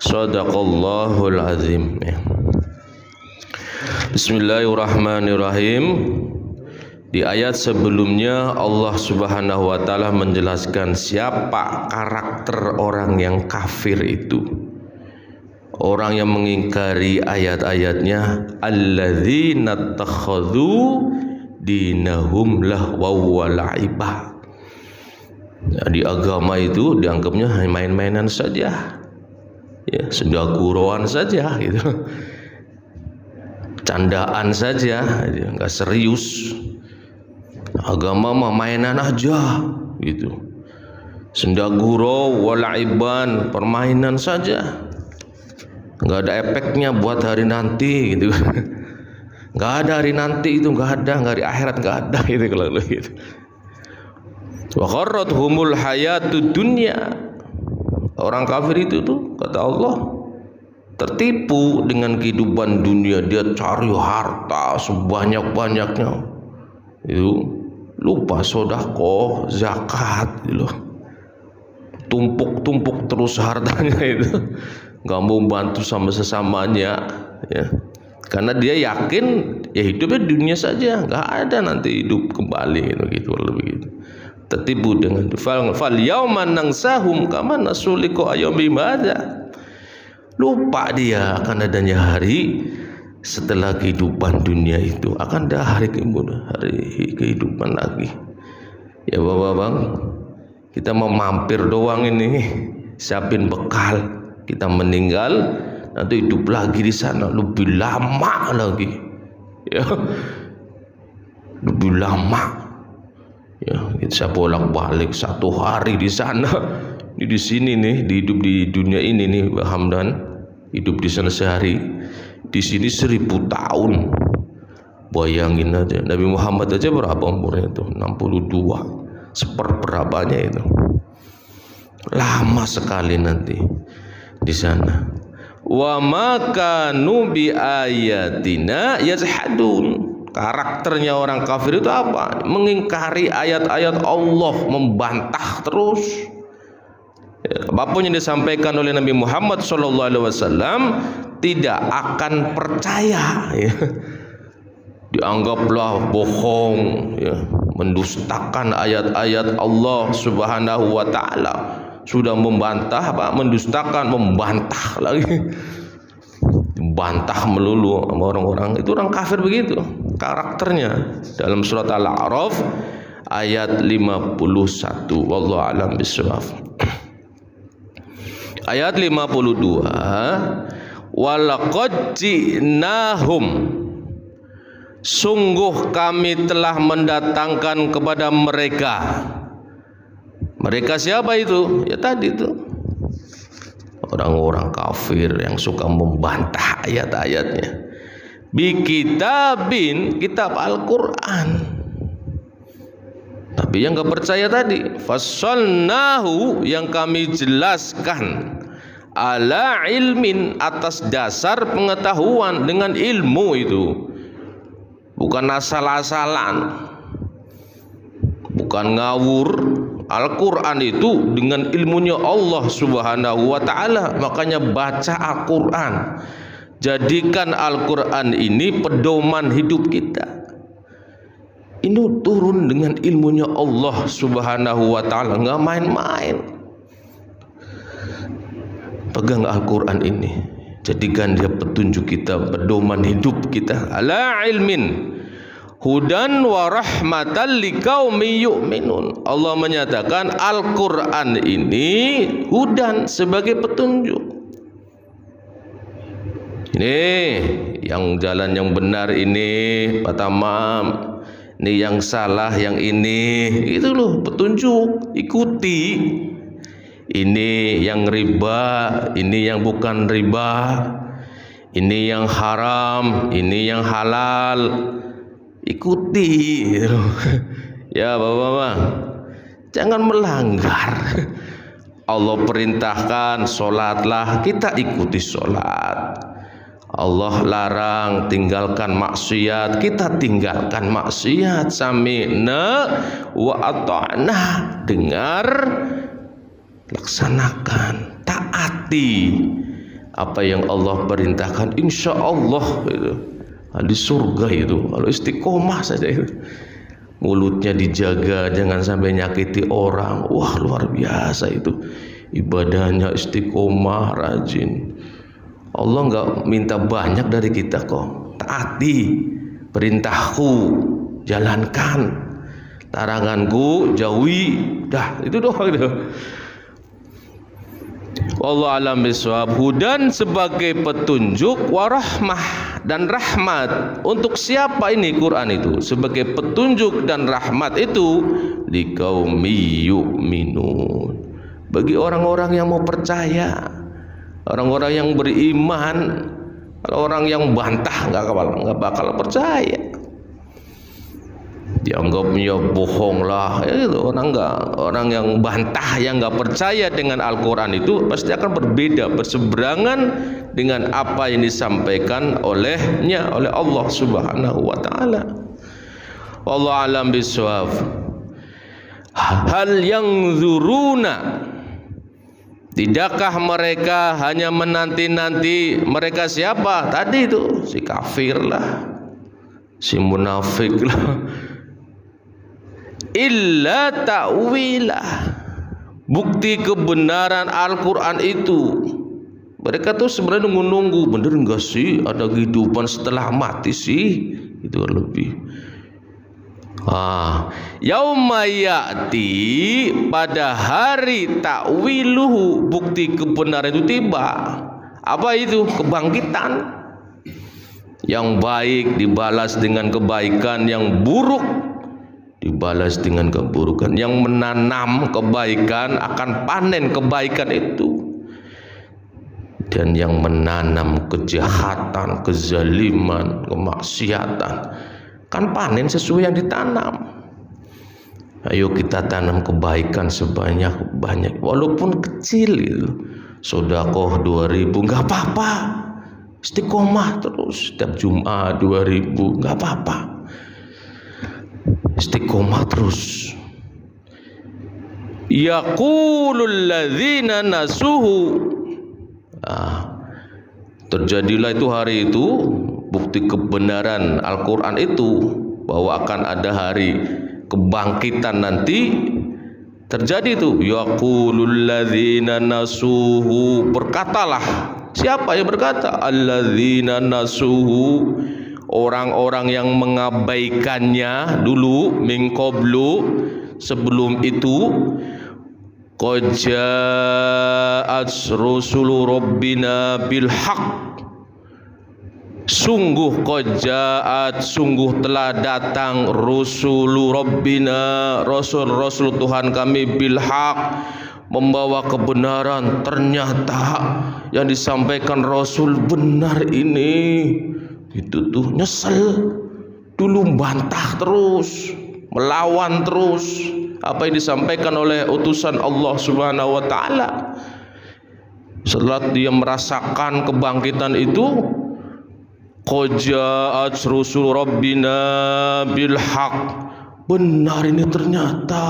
Shadaqallahul azim. Bismillahirrahmanirrahim. Di ayat sebelumnya Allah Subhanahu wa taala menjelaskan siapa karakter orang yang kafir itu. Orang yang mengingkari ayat-ayatnya, alladzina takhadhu dinahum lahwa wa la'ibah. Di agama itu dianggapnya main-mainan saja. Ya, sendaguroan saja gitu. Candaan saja, enggak serius. Agama mah mainan aja gitu. Sendaguro walaiban, permainan saja. Enggak ada efeknya buat hari nanti gitu. Enggak ada hari nanti itu, enggak ada hari akhirat, enggak ada gitu kalau gitu. Wa gharrathumul hayatud dunya. Orang kafir itu tuh kata Allah tertipu dengan kehidupan dunia, dia cari harta sebanyak-banyaknya. Itu lupa sedekah, zakat gitu. Tumpuk-tumpuk terus hartanya itu. Enggak mau bantu sama sesamanya ya. Karena dia yakin ya hidupnya dunia saja, enggak ada nanti hidup kembali gitu begitu. Tertipu dengan fal yauman nangsahum kama nasuliqa ayyamim hadza. Lupa dia akan adanya hari setelah kehidupan dunia itu, akan ada hari kehidupan lagi. Ya Bapak-bapak, kita mau mampir doang ini, siapin bekal, kita meninggal nanti hidup lagi di sana lebih lama lagi. Ya. Lebih lama. Ya, kita bolak-balik 1 hari di sana, di sini nih, hidup di dunia ini nih, Pak Hamdan, hidup di sana sehari, di sini 1000 tahun. Bayangin aja, Nabi Muhammad aja berapa umurnya itu? 62, seperberapanya itu. Lama sekali nanti di sana. Wa makanu bi ayatina yazhadun. Karakternya orang kafir itu apa? Mengingkari ayat-ayat Allah, membantah terus. Apapun yang disampaikan oleh Nabi Muhammad SAW tidak akan percaya. Ya. Dianggaplah bohong, ya. Mendustakan ayat-ayat Allah Subhanahu wa taala. Sudah membantah, apa? Mendustakan, membantah lagi. Bantah melulu sama orang-orang. Itu orang kafir begitu karakternya. Dalam surat Al-A'raf ayat 51. Wallahu a'lam bishawab. Ayat 52, walaqad ji'nahum, sungguh kami telah mendatangkan kepada mereka. Mereka siapa itu? Ya tadi itu orang-orang kafir yang suka membantah ayat-ayatnya. Bi kitabin, kitab Al-Quran. Tapi yang gak percaya tadi, fassalnahu, yang kami jelaskan, ala ilmin, atas dasar pengetahuan, dengan ilmu itu, bukan asal-asalan, bukan ngawur. Al-Quran itu dengan ilmunya Allah Subhanahu wa ta'ala. Makanya baca Al-Quran, jadikan Al-Quran ini pedoman hidup kita. Ini turun dengan ilmunya Allah Subhanahu wa ta'ala, nggak main-main. Pegang Al-Quran ini, jadikan dia petunjuk kita, pedoman hidup kita. Ala ilmin hudan wa rahmatan liqaumin yu'minun. Allah menyatakan Al-Quran ini hudan, sebagai petunjuk. Ini yang jalan yang benar ini Pak Tamam, ini yang salah yang ini, itu loh petunjuk, ikuti. Ini yang riba, ini yang bukan riba, ini yang haram, ini yang halal, ikuti. Ya Bapak-bapak, jangan melanggar. Allah perintahkan sholatlah, kita ikuti sholat. Allah larang tinggalkan maksiat, kita tinggalkan maksiat. Sami'na wa ata'na, dengar, laksanakan, taati. apa yang Allah perintahkan, insya Allah itu di surga itu. Kalau istiqomah saja itu, mulutnya dijaga jangan sampai nyakiti orang, wah luar biasa itu ibadahnya, istiqomah, rajin. Allah nggak minta banyak dari kita kok. Taati perintahku, jalankan, laranganku jauhi, dah itu doang itu. Wallahu a'lam bishawab. Hudan sebagai petunjuk, warahmah dan rahmat. Untuk siapa ini Quran itu? Sebagai petunjuk dan rahmat itu liqaumi yu'minun, bagi orang-orang yang mau percaya, orang-orang yang beriman. Kalau orang yang bantah nggak bakal percaya, dianggapnya bohong lah ya gitu. Orang yang bantah, yang nggak percaya dengan Al-Quran itu pasti akan berbeda, berseberangan dengan apa yang disampaikan oleh Allah Subhanahu wa taala. Wallahu a'lam bishawab. Hal yanzuruna, tidakkah mereka hanya menanti-nanti? Mereka siapa? Tadi itu si kafir lah, si munafik lah. Illa ta'wilah, bukti kebenaran Al-Quran itu. Mereka tuh sebenarnya nunggu-nunggu, bener enggak sih ada kehidupan setelah mati sih? Itu lebih. Yauma ya'ti, pada hari ta'wiluhu, bukti kebenaran itu tiba. Apa itu? Kebangkitan. Yang baik dibalas dengan kebaikan, yang buruk dibalas dengan keburukan. Yang menanam kebaikan akan panen kebaikan itu, dan yang menanam kejahatan, kezaliman, kemaksiatan kan panen sesuai yang ditanam. Ayo kita tanam kebaikan sebanyak-banyak, walaupun kecil itu. Sedekah 2.000 nggak apa-apa, istiqomah terus setiap Jumat 2.000 nggak apa-apa, istiqomah terus. Yaqulul ladzina nasuhu, terjadilah itu hari itu, bukti kebenaran Al-Quran itu, bahwa akan ada hari kebangkitan nanti. Terjadi itu, yaqulul ladzina nasuhu, berkatalah. Siapa yang berkata? Alladzina nasuhu, orang-orang yang mengabaikannya dulu, min qablu, sebelum itu. Qad ja'at rusulu rabbina bil haqq, sungguh qad ja'at, sungguh telah datang rusulu rabbina, rasul-rasul Tuhan kami, bil haqq, membawa kebenaran. Ternyata yang disampaikan Rasul benar ini. Itu tuh nyesel, dulu bantah terus, melawan terus apa yang disampaikan oleh utusan Allah Subhanahu wa taala. Setelah dia merasakan kebangkitan itu, qad ja'at rusul rabbina bil haqq, benar ini ternyata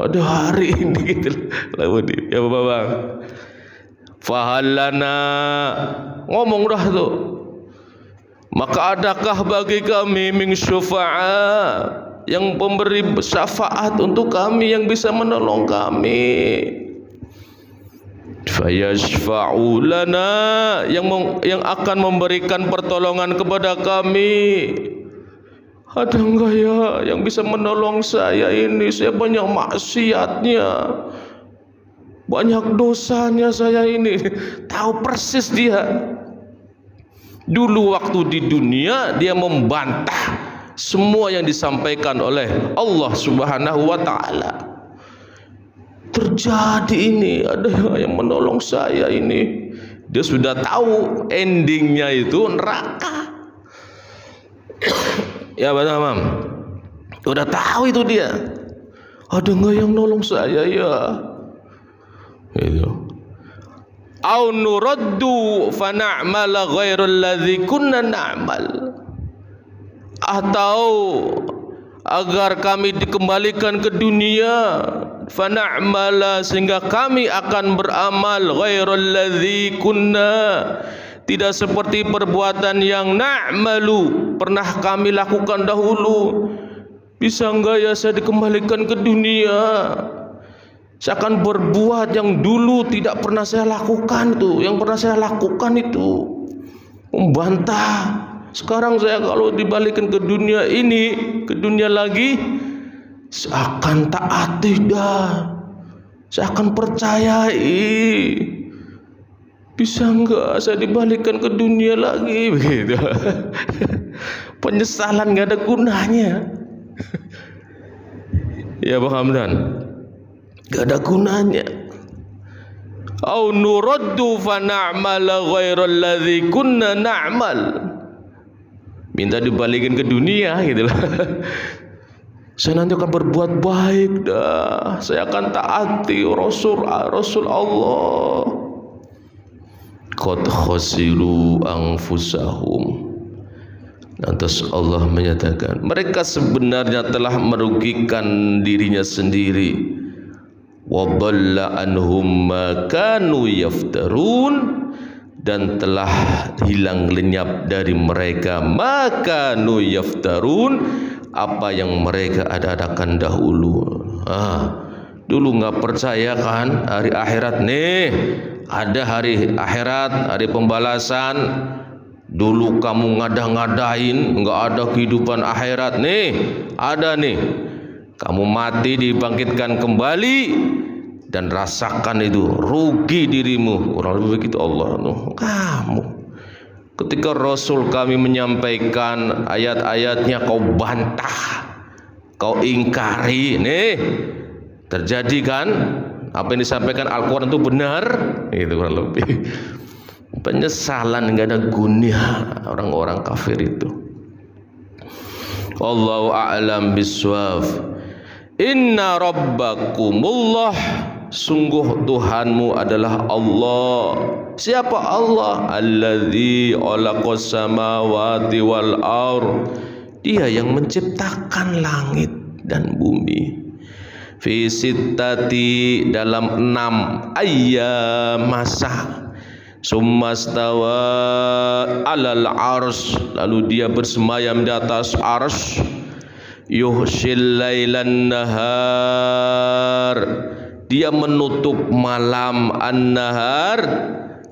ada hari ini gitu. Ya Bapak, fahallana, ngomong dah tuh, maka adakah bagi kami min syufa'a, yang pemberi syafaat untuk kami, yang bisa menolong kami. Fayashfa'u lana, yang akan memberikan pertolongan kepada kami. Ada enggak ya yang bisa menolong saya ini? Saya banyak maksiatnya, banyak dosanya saya ini. Tahu persis dia. Dulu waktu di dunia dia membantah semua yang disampaikan oleh Allah Subhanahu wa taala. Terjadi ini, ada yang menolong saya ini. Dia sudah tahu endingnya itu neraka. Ya benar, Mam. Sudah tahu itu dia. Ada enggak yang nolong saya ya? Itu. Au nuraddu fa na'mala ghairal ladzi kunna na'mal, atau agar kami dikembalikan ke dunia fana'mala, sehingga kami akan beramal ghairal ladzi kunna, tidak seperti perbuatan yang na'malu, pernah kami lakukan dahulu. Bisa enggak ya saya dikembalikan ke dunia, saya akan berbuat yang dulu tidak pernah saya lakukan itu. Yang pernah saya lakukan itu membantah. Sekarang saya kalau dibalikin ke dunia ini, ke dunia lagi, saya akan taati dah, saya akan percayai. Bisa enggak saya dibalikan ke dunia lagi begitu. Penyesalan enggak ada gunanya. Ya Bang Hamdan, enggak ada gunanya. Au nuraddu fa na'mal ghairal ladzi kunna na'mal. Minta dibalikin ke dunia gitu lah. Saya nanti akan berbuat baik dah, saya akan taati Rasul Allah. Qad khasiru anfusahum. Lantas Allah menyatakan, mereka sebenarnya telah merugikan dirinya sendiri. Wa dhalla anhum ma kanu yaftarun, dan telah hilang lenyap dari mereka ma kanu yaftarun, apa yang mereka ada-adakan dahulu. Dulu nggak percaya kan hari akhirat nih, ada hari akhirat, hari pembalasan. Dulu kamu ngada-ngadain nggak ada kehidupan akhirat, nih ada nih. Kamu mati dibangkitkan kembali dan rasakan itu, rugi dirimu. Kurang lebih begitu Allah. Kamu ketika Rasul kami menyampaikan ayat-ayatnya kau bantah, kau ingkari, nih terjadi kan apa yang disampaikan Al-Quran itu benar, itu kurang lebih. Penyesalan enggak ada gunanya orang-orang kafir itu. Wallahu a'lam bissawab. Inna rabbakumullah, sungguh Tuhanmu adalah Allah. Siapa Allah? Alladzi khalaqas samawati wal ardh, Dia yang menciptakan langit dan bumi. Fi sittati, dalam 6 ayyam masa. Summastawa alal ars, lalu dia bersemayam di atas ars. Yuhsil lailan nahar, dia menutup malam an-nahar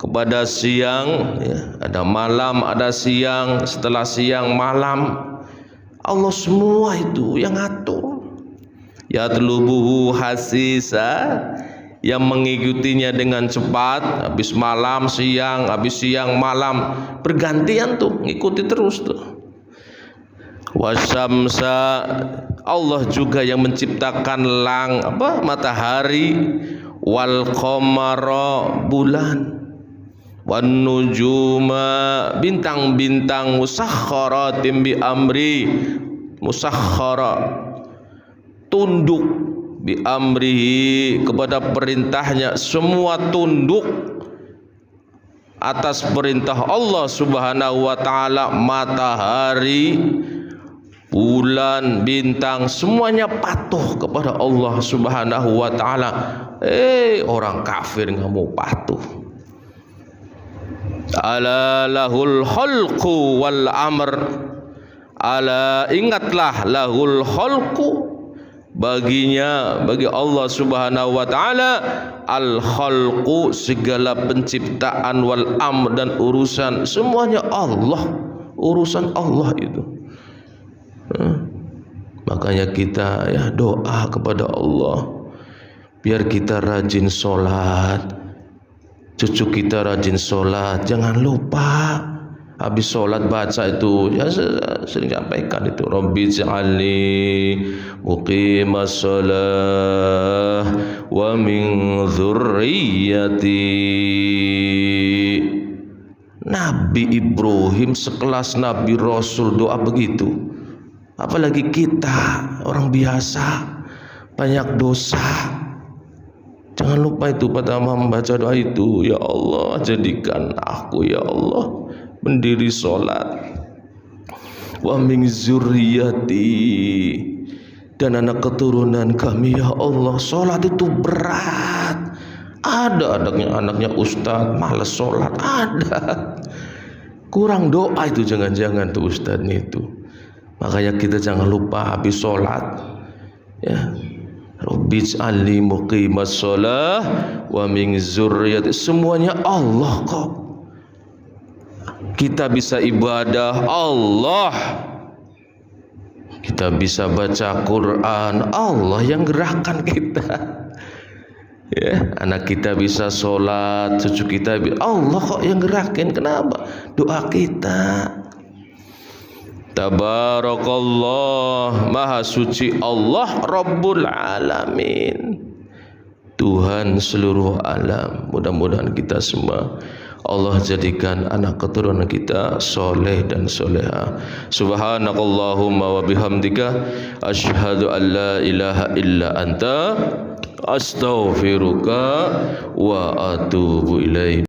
kepada siang, ya, ada malam ada siang, setelah siang malam. Allah semua itu yang ngatur. Yatlubuhu hasisa, yang mengikutinya dengan cepat. Habis malam siang, habis siang malam, bergantian tuh, ngikuti terus tuh. Wasyamsa, Allah juga yang menciptakan matahari. Wal qamara, bulan. Wan nujuma, bintang-bintang. Musakhkharatin bi amri, musakhkhara, tunduk, bi amrihi, kepada perintahnya, semua tunduk atas perintah Allah Subhanahu wa taala. Matahari, bulan, bintang, semuanya patuh kepada Allah Subhanahu wa taala. Orang kafir nggak mau patuh. Ala lahul khalqu wal amr. Ala, ingatlah, lahul khalqu, baginya, bagi Allah Subhanahu wa taala, al khalqu, segala penciptaan, wal amr, dan urusan, semuanya Allah, urusan Allah itu. Makanya kita ya doa kepada Allah biar kita rajin sholat, cucu kita rajin sholat. Jangan lupa habis sholat baca itu, ya sering sampaikan itu, Rabbi ij'alni muqimas shalah wa min dzurriyyati. Nabi Ibrahim sekelas Nabi Rasul doa begitu, apalagi kita orang biasa banyak dosa. Jangan lupa itu pada membaca doa itu, ya Allah jadikan aku ya Allah mendiri sholat, wa min zurriyati, dan anak keturunan kami ya Allah. Sholat itu berat. Ada anaknya ustadz malas sholat, ada. Kurang doa itu jangan-jangan tuh ustadznya itu. Makanya kita jangan lupa habis sholat ya, Rabbij'alni muqimas sholah wa min zurriyati. Semuanya Allah kok. Kita bisa ibadah Allah, kita bisa baca Quran, Allah yang gerakkan kita. Ya, anak kita bisa sholat, cucu kita Allah kok yang gerakin. Kenapa? Doa kita. Tabarakallah, maha suci Allah Rabbul Alamin, Tuhan seluruh alam. Mudah-mudahan kita semua Allah jadikan anak keturunan kita soleh dan soleha. Subhanakallahumma wa bihamdika asyhadu an la ilaha illa anta astaghfiruka wa atubu ilaik.